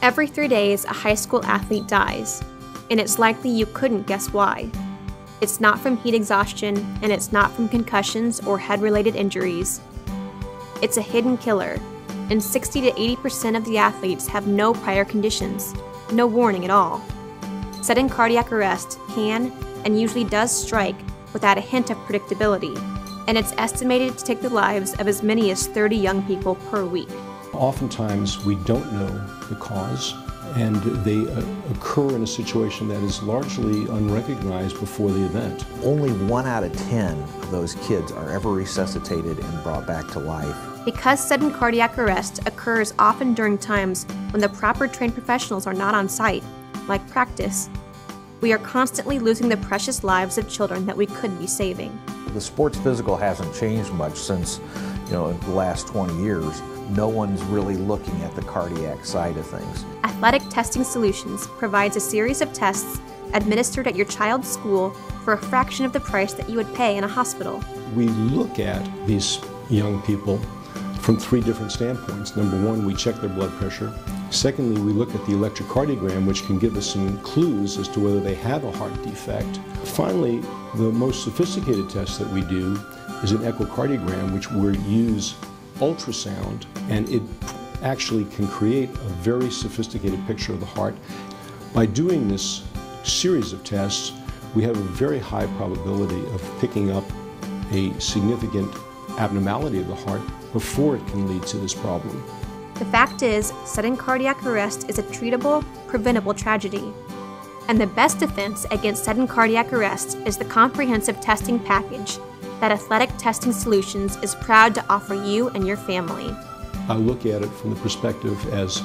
Every 3 days, a high school athlete dies, and it's likely you couldn't guess why. It's not from heat exhaustion, and it's not from concussions or head-related injuries. It's a hidden killer, and 60 to 80% of the athletes have no prior conditions, no warning at all. Sudden cardiac arrest can and usually does strike without a hint of predictability, and it's estimated to take the lives of as many as 30 young people per week. Oftentimes we don't know the cause, and they occur in a situation that is largely unrecognized before the event. Only 1 out of 10 of those kids are ever resuscitated and brought back to life. Because sudden cardiac arrest occurs often during times when the proper trained professionals are not on site, like practice, we are constantly losing the precious lives of children that we could be saving. The sports physical hasn't changed much since, the last 20 years. No one's really looking at the cardiac side of things. Athletic Testing Solutions provides a series of tests administered at your child's school for a fraction of the price that you would pay in a hospital. We look at these young people from 3 different standpoints. Number 1, we check their blood pressure. Secondly, we look at the electrocardiogram, which can give us some clues as to whether they have a heart defect. Finally, the most sophisticated test that we do is an echocardiogram, which we use ultrasound, and it actually can create a very sophisticated picture of the heart. By doing this series of tests, we have a very high probability of picking up a significant abnormality of the heart before it can lead to this problem. The fact is, sudden cardiac arrest is a treatable, preventable tragedy. And the best defense against sudden cardiac arrest is the comprehensive testing package that Athletic Testing Solutions is proud to offer you and your family. I look at it from the perspective as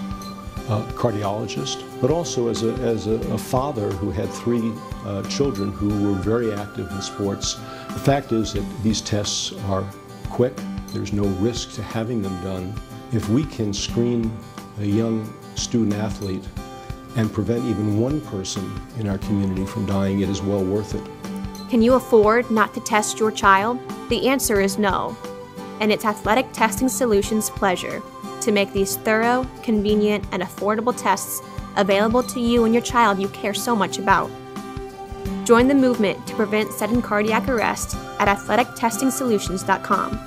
a cardiologist, but also as a father who had 3 children who were very active in sports. The fact is that these tests are quick. There's no risk to having them done. If we can screen a young student athlete and prevent even 1 person in our community from dying, it is well worth it. Can you afford not to test your child? The answer is no. And it's Athletic Testing Solutions' pleasure to make these thorough, convenient, and affordable tests available to you and your child you care so much about. Join the movement to prevent sudden cardiac arrest at athletictestingsolutions.com.